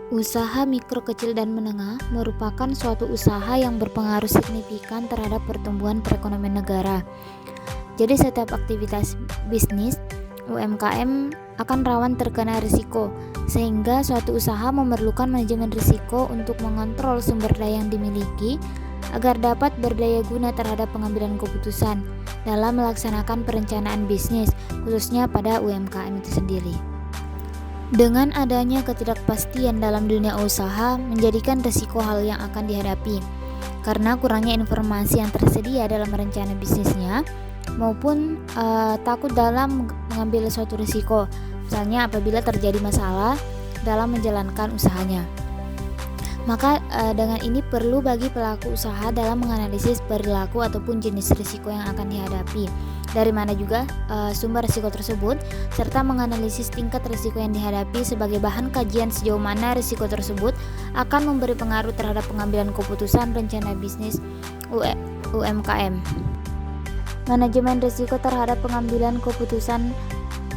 Usaha mikro, kecil, dan menengah merupakan suatu usaha yang berpengaruh signifikan terhadap pertumbuhan perekonomian negara. Jadi setiap aktivitas bisnis UMKM akan rawan terkena risiko, sehingga suatu usaha memerlukan manajemen risiko untuk mengontrol sumber daya yang dimiliki agar dapat berdaya guna terhadap pengambilan keputusan dalam melaksanakan perencanaan bisnis, khususnya pada UMKM itu sendiri. Dengan adanya ketidakpastian dalam dunia usaha menjadikan risiko hal yang akan dihadapi karena kurangnya informasi yang tersedia dalam rencana bisnisnya maupun takut dalam mengambil suatu risiko, misalnya apabila terjadi masalah dalam menjalankan usahanya. Maka dengan ini perlu bagi pelaku usaha dalam menganalisis perilaku ataupun jenis risiko yang akan dihadapi, dari mana juga sumber risiko tersebut, serta menganalisis tingkat risiko yang dihadapi sebagai bahan kajian sejauh mana risiko tersebut akan memberi pengaruh terhadap pengambilan keputusan rencana bisnis UMKM. Manajemen risiko terhadap pengambilan keputusan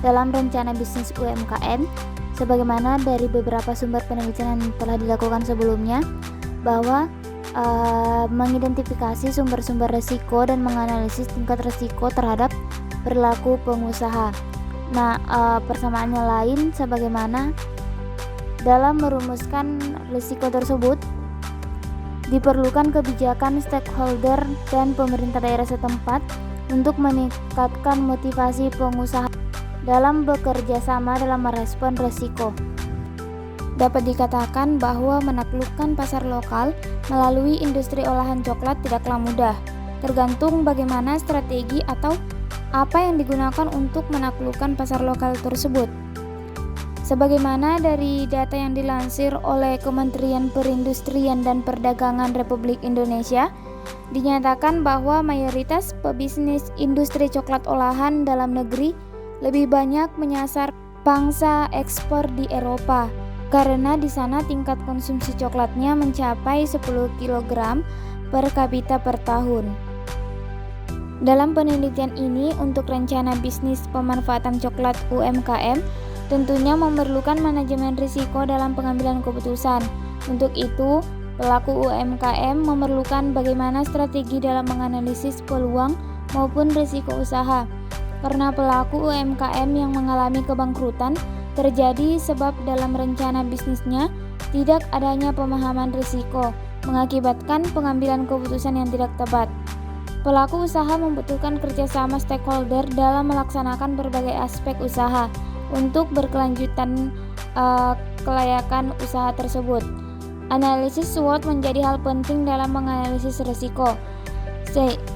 dalam rencana bisnis UMKM, sebagaimana dari beberapa sumber penelitian yang telah dilakukan sebelumnya, bahwa mengidentifikasi sumber-sumber risiko dan menganalisis tingkat risiko terhadap perilaku pengusaha. Nah, persamaannya lain sebagaimana dalam merumuskan risiko tersebut diperlukan kebijakan stakeholder dan pemerintah daerah setempat untuk meningkatkan motivasi pengusaha dalam bekerja sama dalam merespon risiko. Dapat dikatakan bahwa menaklukkan pasar lokal melalui industri olahan coklat tidaklah mudah, tergantung bagaimana strategi atau apa yang digunakan untuk menaklukkan pasar lokal tersebut. Sebagaimana dari data yang dilansir oleh Kementerian Perindustrian dan Perdagangan Republik Indonesia, dinyatakan bahwa mayoritas pebisnis industri coklat olahan dalam negeri lebih banyak menyasar pangsa ekspor di Eropa, karena di sana tingkat konsumsi coklatnya mencapai 10 kg per kapita per tahun. Dalam penelitian ini, untuk rencana bisnis pemanfaatan coklat UMKM, tentunya memerlukan manajemen risiko dalam pengambilan keputusan. Untuk itu, pelaku UMKM memerlukan bagaimana strategi dalam menganalisis peluang maupun risiko usaha. Karena pelaku UMKM yang mengalami kebangkrutan terjadi sebab dalam rencana bisnisnya tidak adanya pemahaman risiko, mengakibatkan pengambilan keputusan yang tidak tepat. Pelaku usaha membutuhkan kerjasama stakeholder dalam melaksanakan berbagai aspek usaha untuk berkelanjutan kelayakan usaha tersebut. Analisis SWOT menjadi hal penting dalam menganalisis risiko,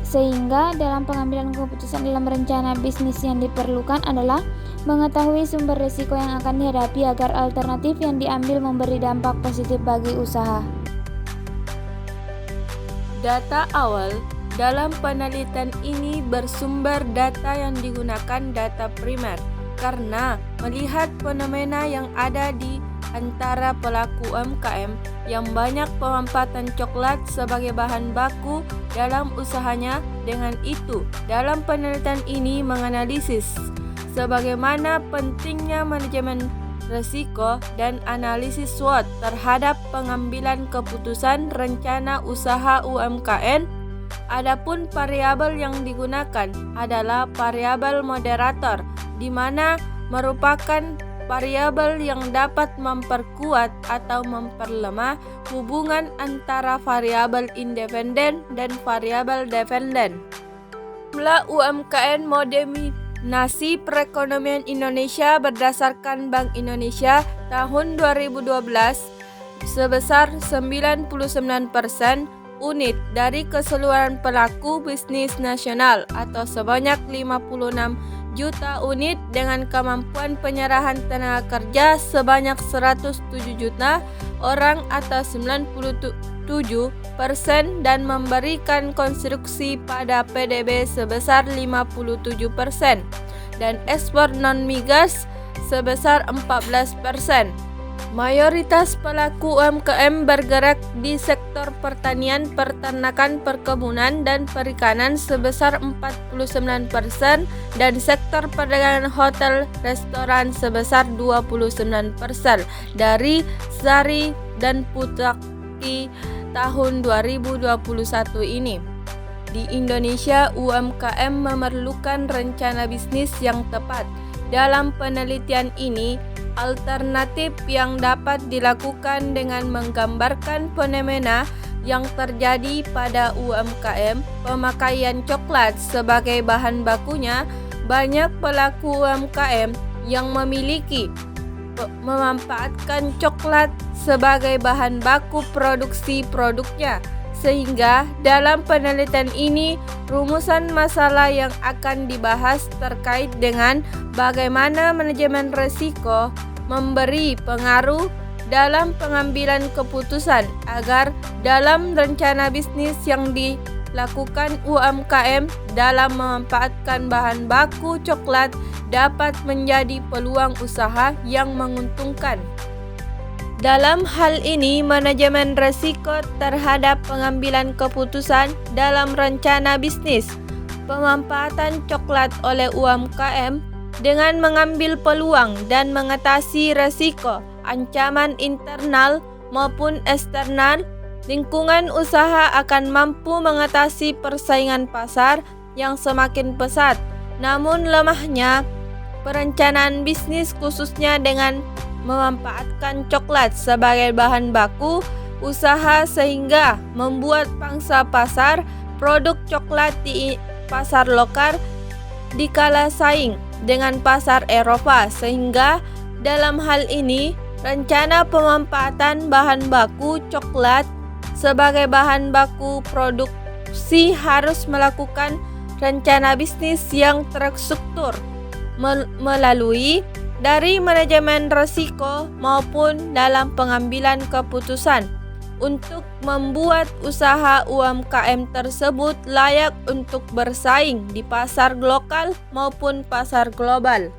sehingga dalam pengambilan keputusan dalam rencana bisnis yang diperlukan adalah mengetahui sumber risiko yang akan dihadapi agar alternatif yang diambil memberi dampak positif bagi usaha. Data awal dalam penelitian ini bersumber data yang digunakan data primer, karena melihat fenomena yang ada di antara pelaku UMKM yang banyak pemanfaatan coklat sebagai bahan baku dalam usahanya. Dengan itu, dalam penelitian ini menganalisis sebagaimana pentingnya manajemen risiko dan analisis SWOT terhadap pengambilan keputusan rencana usaha UMKM. Adapun variabel yang digunakan adalah variabel moderator, di mana merupakan variabel yang dapat memperkuat atau memperlemah hubungan antara variabel independen dan variabel dependen. Jumlah UMKM mendominasi perekonomian Indonesia berdasarkan Bank Indonesia tahun 2012 sebesar 99% unit dari keseluruhan pelaku bisnis nasional atau sebanyak 56 juta unit dengan kemampuan penyerahan tenaga kerja sebanyak 107 juta orang atau 97% dan memberikan konstruksi pada PDB sebesar 57% dan ekspor non-migas sebesar 14%. Mayoritas pelaku UMKM bergerak di sektor pertanian, peternakan, perkebunan, dan perikanan sebesar 49% dan sektor perdagangan hotel restoran sebesar 29% dari Sari dan Putaki tahun 2021 ini. Di Indonesia, UMKM memerlukan rencana bisnis yang tepat. Dalam penelitian ini, alternatif yang dapat dilakukan dengan menggambarkan fenomena yang terjadi pada UMKM, pemakaian coklat sebagai bahan bakunya. Banyak pelaku UMKM yang memanfaatkan coklat sebagai bahan baku produksi produknya. Sehingga dalam penelitian ini, rumusan masalah yang akan dibahas terkait dengan bagaimana manajemen risiko memberi pengaruh dalam pengambilan keputusan agar dalam rencana bisnis yang dilakukan UMKM dalam memanfaatkan bahan baku coklat dapat menjadi peluang usaha yang menguntungkan. Dalam hal ini, manajemen risiko terhadap pengambilan keputusan dalam rencana bisnis. Pemanfaatan coklat oleh UMKM dengan mengambil peluang dan mengatasi risiko, ancaman internal maupun eksternal, lingkungan usaha akan mampu mengatasi persaingan pasar yang semakin pesat. Namun lemahnya perencanaan bisnis khususnya dengan memanfaatkan coklat sebagai bahan baku usaha sehingga membuat pangsa pasar produk coklat di pasar lokal dikalah saing dengan pasar Eropa, sehingga dalam hal ini rencana pemanfaatan bahan baku coklat sebagai bahan baku produksi harus melakukan rencana bisnis yang terstruktur melalui dari manajemen risiko maupun dalam pengambilan keputusan untuk membuat usaha UMKM tersebut layak untuk bersaing di pasar lokal maupun pasar global.